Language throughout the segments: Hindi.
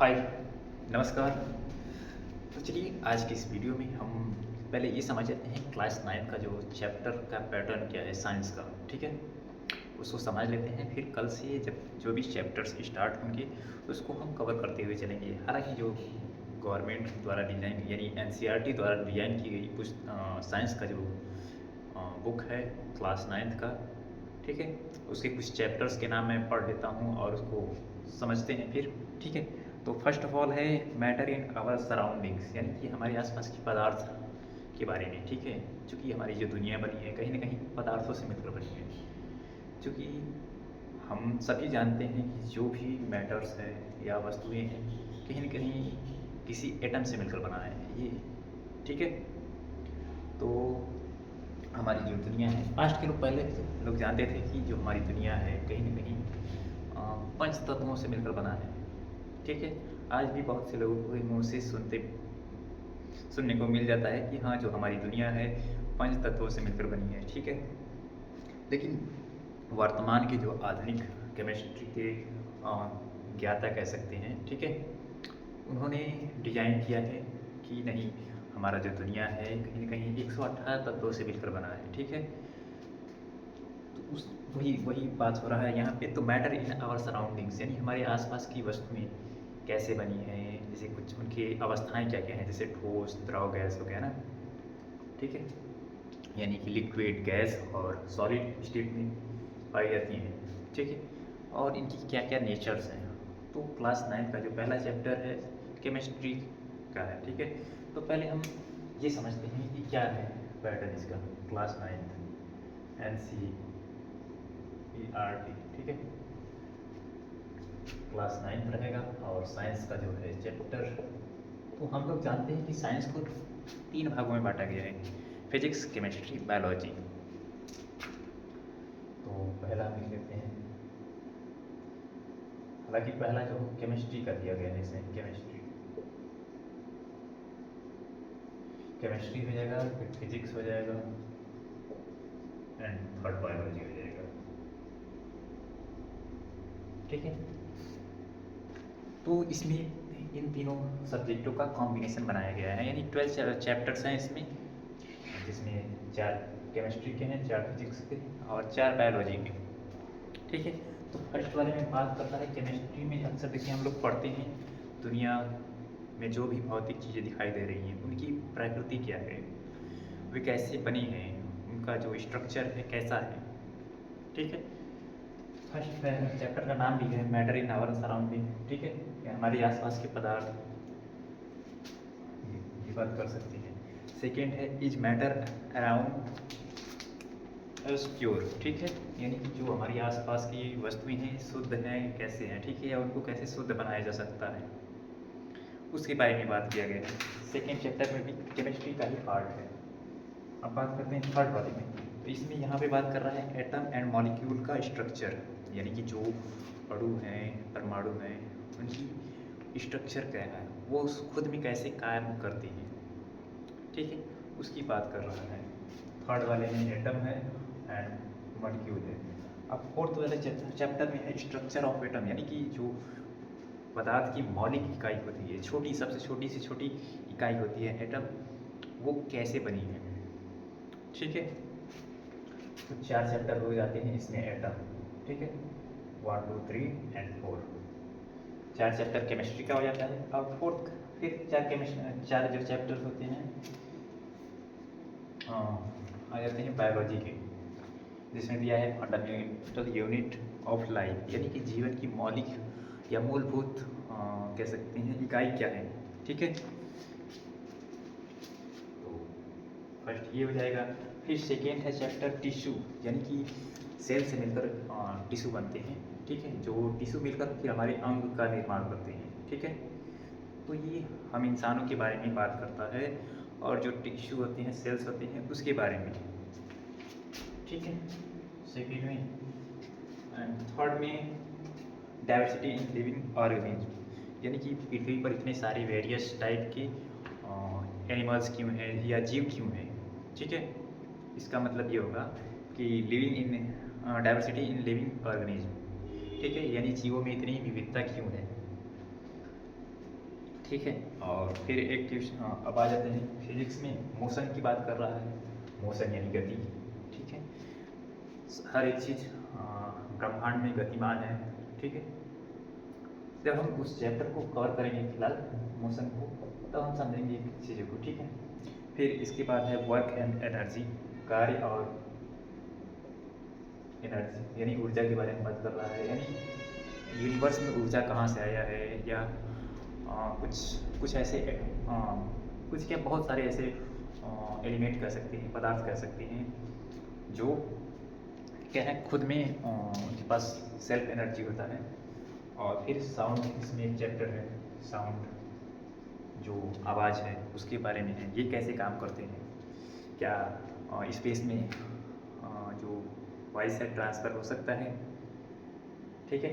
हाय, नमस्कार। तो चलिए आज की इस वीडियो में हम पहले ये समझ लेते हैं क्लास 9 का जो चैप्टर का पैटर्न क्या है साइंस का, ठीक है? उसको समझ लेते हैं, फिर कल से जब जो भी चैप्टर्स स्टार्ट होंगे उसको हम कवर करते हुए चलेंगे। हालाँकि जो गवर्नमेंट द्वारा डिज़ाइन यानी एनसीईआरटी द्वारा डिज़ाइन की गई साइंस का जो बुक है क्लास 9th का, ठीक है? उसके कुछ चैप्टर्स के नाम मैं पढ़ लेता हूँ और उसको समझते हैं फिर, ठीक है? तो फर्स्ट ऑफ ऑल है मैटर इन आवर सराउंडिंग्स, यानी कि हमारे आसपास के पदार्थ के बारे में, ठीक है? चूँकि हमारी जो दुनिया बनी है कहीं न कहीं पदार्थों से मिलकर बनी है। चूँकि हम सभी जानते हैं कि जो भी मैटर्स है या वस्तुएँ हैं, कहीं न कहीं किसी एटम से मिलकर बना है ये, ठीक है? तो हमारी जो दुनिया है, पास्ट के लोग पहले लोग जानते थे कि जो हमारी दुनिया है कहीं न कहीं पंच तत्वों से मिलकर बना है, ठीक है? आज भी बहुत से लोगों के मुँह से सुनने को मिल जाता है कि हाँ, जो हमारी दुनिया है पंच तत्वों से मिलकर बनी है, ठीक है? लेकिन वर्तमान के जो आधुनिक केमिस्ट्री के अ, ज्ञाता कह सकते हैं, ठीक है? उन्होंने डिज़ाइन किया है कि नहीं, हमारा जो दुनिया है कहीं न कहीं 118 तत्वों से मिलकर बना है, ठीक है? तो उस वही वही बात हो रहा है यहाँ पे। तो मैटर इन आवर सराउंडिंग्स यानी हमारे आसपास की वस्तुएं कैसे बनी हैं, जैसे कुछ उनकी अवस्थाएं क्या क्या हैं, जैसे ठोस, द्रव, गैस हो गया ना, ठीक है? यानी कि लिक्विड, गैस और सॉलिड स्टेट में पाई जाती हैं, ठीक है? और इनकी क्या क्या नेचर्स हैं। तो क्लास 9 का जो पहला चैप्टर है केमिस्ट्री का है, ठीक है? तो पहले हम ये समझते हैं कि क्या है पैटर्न इसका। क्लास 9 NCERT, ठीक है? क्लास 9 रहेगा और साइंस का जो है चैप्टर, तो हम लोग जानते हैं कि साइंस को 3 भागों में बांटा गया है, फिजिक्स, केमिस्ट्री, बायोलॉजी। तो पहला हम लिख लेते हैं, हालांकि पहला जो केमिस्ट्री का दिया गया है इसमें केमिस्ट्री केमिस्ट्री हो जाएगा, फिर फिजिक्स हो जाएगा एंड थर्ड बायोलॉजी हो जाएगा, ठीक है? तो इसमें इन तीनों सब्जेक्टों का कॉम्बिनेशन बनाया गया है, यानी 12 चैप्टर्स हैं इसमें, जिसमें 4 केमिस्ट्री के हैं, 4 फिजिक्स के और 4 बायोलॉजी के, ठीक है? तो फर्स्ट वाले में बात करता है केमिस्ट्री में। अक्सर देखिए हम लोग पढ़ते हैं दुनिया में जो भी भौतिक चीज़ें दिखाई दे रही हैं उनकी प्रकृति क्या है, वे कैसे बनी हैं, उनका जो स्ट्रक्चर है कैसा है, ठीक है? फर्स्ट चैप्टर का नाम भी है मैटर इन आवर सराउंडिंग, ठीक है? ये हमारे आसपास के पदार्थ, ये बात कर सकते हैं। सेकेंड है is matter around us pure, ठीक है? यानी कि जो हमारे आसपास की वस्तुएं हैं शुद्ध हैं कैसे हैं, ठीक है? या उनको कैसे शुद्ध बनाया जा सकता है, उसके बारे में बात किया गया है। सेकेंड चैप्टर में भी केमिस्ट्री का ही पार्ट है। अब बात करते हैं थर्ड वाले में। तो इसमें यहाँ पे बात कर रहा है एटम एंड मॉलिक्यूल का स्ट्रक्चर, यानी कि जो अणु हैं, परमाणु हैं, उनकी स्ट्रक्चर क्या है, वो खुद में कैसे काम करती हैं, ठीक है? उसकी बात कर रहा है। थर्ड वाले में एटम है एंड मॉलिक्यूल है। अब फोर्थ वाले चैप्टर में है स्ट्रक्चर ऑफ एटम, यानी कि जो पदार्थ की मौलिक इकाई होती है, छोटी सबसे छोटी से छोटी इकाई होती है एटम, वो कैसे बनी है, ठीक है? तो 4 चैप्टर हो जाते हैं इसमें एटम, ठीक है? 1 2 3 एंड 4, 4 चैप्टर केमिस्ट्री का हो जाता है। अब फोर्थ फिर 4 जो चैप्टर होते हैं आ जाते हैं बायोलॉजी के, जिसमें दिया है फंडामेंटल यूनिट ऑफ लाइफ, यानी कि जीवन की मौलिक या मूलभूत कह सकते हैं इकाई क्या है, ठीक है? तो फर्स्ट ये हो जाएगा। फिर सेकेंड है चैप्टर टिश्यू, यानी कि सेल से मिलकर टिश्यू बनते हैं, ठीक है? जो टिश्यू मिलकर फिर हमारे अंग का निर्माण करते हैं, ठीक है? तो ये हम इंसानों के बारे में बात करता है और जो टिश्यू होते हैं, सेल्स होते हैं, उसके बारे में, ठीक है? सेकेंड में एंड थर्ड में डाइवर्सिटी इन लिविंग ऑर्गेनिज्म, यानी कि पृथ्वी पर इतने सारे वेरियस टाइप के एनिमल्स क्यों हैं या जीव क्यों हैं, ठीक है? इसका मतलब ये होगा कि living in diversity in living organism, ठीक है? यानी जीवों में इतनी विविधता क्यों है, ठीक है। और फिर एक ट्यूशन अब आ जाते हैं फिजिक्स में, मोशन की बात कर रहा है, मोशन यानी गति। ठीक है, हर एक चीज़ ब्रह्मांड में गतिमान है। ठीक है, जब हम उस चैप्टर को कवर करेंगे फिलहाल मोशन को, तब हम समझेंगे चीज़ों को। ठीक है, फिर इसके बाद है वर्क एंड एनर्जी, कार्य और एनर्जी यानी ऊर्जा के बारे में बात कर रहा है। यानी यूनिवर्स में ऊर्जा कहाँ से आया है, या कुछ कुछ ऐसे कुछ क्या बहुत सारे ऐसे एलिमेंट कह सकते हैं, पदार्थ कह सकते हैं, जो क्या है खुद में उनके पास सेल्फ एनर्जी होता है। और फिर साउंड, इसमें एक चैप्टर है साउंड, जो आवाज़ है उसके बारे में है, ये कैसे काम करते हैं, क्या स्पेस में जो वॉइस है ट्रांसफ़र हो सकता है। ठीक है,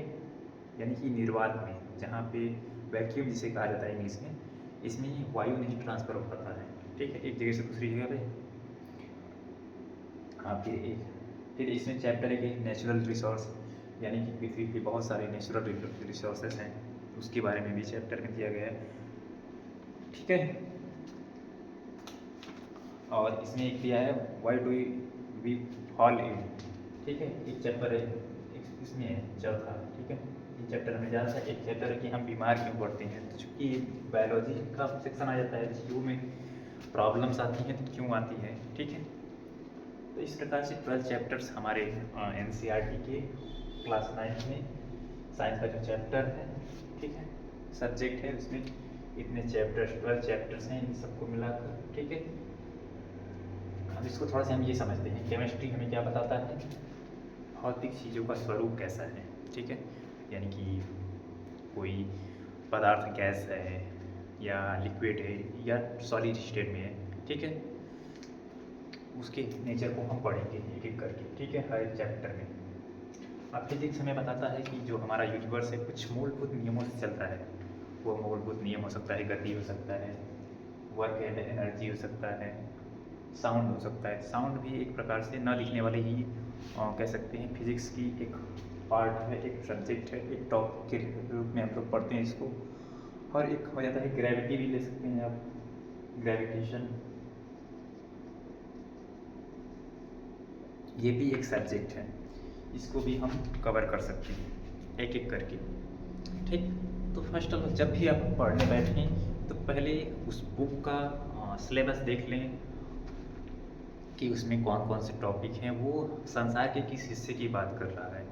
यानी कि निर्वात में, जहाँ पे वैक्यूम जिसे कहा जाता है इंग्लिश में, इसमें वायु नहीं ट्रांसफ़र हो पाता है। ठीक है, एक जगह से दूसरी जगह पे। हाँ, फिर इसमें चैप्टर है कि नेचुरल रिसोर्स, यानी कि पृथ्वी पे बहुत सारे नेचुरल रिसोर्सेज हैं, उसके बारे में भी चैप्टर में दिया गया है। ठीक है, और इसमें एक दिया है why do we fall in. ठीक है, एक चैप्टर है इसमें है चौथा। ठीक है, ये चैप्टर हमें ज़्यादा सा एक चैप्टर है कि हम बीमार क्यों पड़ते हैं। तो चूँकि बायोलॉजी का सेक्शन आ जाता है, जीव में प्रॉब्लम्स आती हैं तो क्यों आती है। ठीक है, तो इस प्रकार से 12 चैप्टर्स हमारे NCERT के क्लास 9 में साइंस का जो चैप्टर है, ठीक है, सब्जेक्ट है, उसमें इतने चैप्टर्स 12 चैप्टर्स हैं इन सबको मिलाकर। ठीक है, अब इसको थोड़ा सा हम ये समझते हैं, केमिस्ट्री हमें क्या बताता है, भौतिक चीज़ों का स्वरूप कैसा है। ठीक है, यानी कि कोई पदार्थ गैस है या लिक्विड है या सॉलिड स्टेट में है। ठीक है, उसके नेचर को हम पढ़ेंगे एक एक करके। ठीक है, हर एक चैप्टर में। अब फिजिक्स हमें बताता है कि जो हमारा यूनिवर्स है कुछ मूलभूत नियमों से चलता है। वो मूलभूत नियम हो सकता है गति हो सकता है, वर्क एंड एनर्जी हो सकता है, साउंड हो सकता है। साउंड भी एक प्रकार से न दिखने वाले ही कह सकते हैं, फिजिक्स की एक पार्ट है, एक सब्जेक्ट है, एक टॉपिक के रूप में हम लोग पढ़ते हैं इसको। और एक हो जाता है ग्रेविटी, भी ले सकते हैं आप, ग्रेविटेशन, ये भी एक सब्जेक्ट है, इसको भी हम कवर कर सकते हैं एक एक करके। ठीक, तो फर्स्ट ऑफ ऑल जब भी आप पढ़ने बैठें तो पहले उस बुक का सिलेबस देख लें कि उसमें कौन कौन से टॉपिक हैं, वो संसार के किस हिस्से की बात कर रहा है।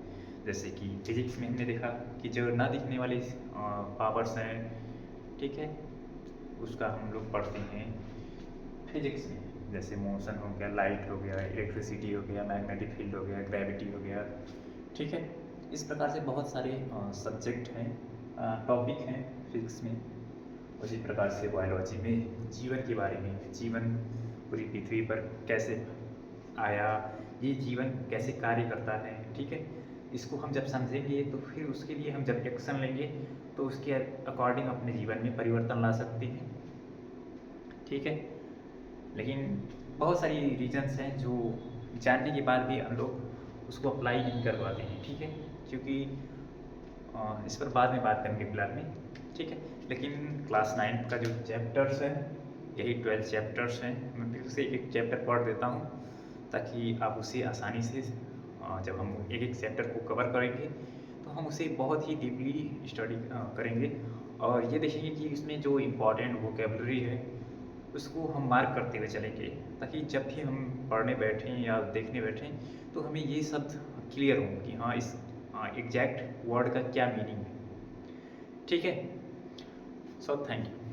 जैसे कि फिजिक्स में हमने देखा कि जो ना दिखने वाले पावर्स हैं, ठीक है, उसका हम लोग पढ़ते हैं फिजिक्स में। जैसे मोशन हो गया, लाइट हो गया, इलेक्ट्रिसिटी हो गया, मैग्नेटिक फील्ड हो गया, ग्रेविटी हो गया। ठीक है, इस प्रकार से बहुत सारे सब्जेक्ट हैं, टॉपिक हैं फिजिक्स में। उसी प्रकार से बायोलॉजी में जीवन के बारे में, जीवन पूरी पृथ्वी पर कैसे आया, ये जीवन कैसे कार्य करता है। ठीक है, इसको हम जब समझेंगे तो फिर उसके लिए हम जब एक्शन लेंगे तो उसके अकॉर्डिंग अपने जीवन में परिवर्तन ला सकते हैं। ठीक है, लेकिन बहुत सारी रीजन्स हैं जो जानने के बाद भी हम लोग उसको अप्लाई नहीं कर पाते हैं। ठीक है, क्योंकि इस पर बाद में बात करेंगे फिलहाल में। ठीक है, लेकिन क्लास 9 का जो चैप्टर्स है, यही 12 चैप्टर्स हैं। मैं फिर से एक चैप्टर पढ़ देता हूँ ताकि आप उसे आसानी से जब हम एक एक चैप्टर को कवर करेंगे तो हम उसे बहुत ही डीपली स्टडी करेंगे, और ये देखेंगे कि इसमें जो इम्पॉर्टेंट वोकेबलरी है उसको हम मार्क करते हुए चलेंगे, ताकि जब भी हम पढ़ने बैठें या देखने बैठें तो हमें ये शब्द क्लियर हो कि हाँ, इस एग्जैक्ट वर्ड का क्या मीनिंग है। ठीक है, सो थैंक यू।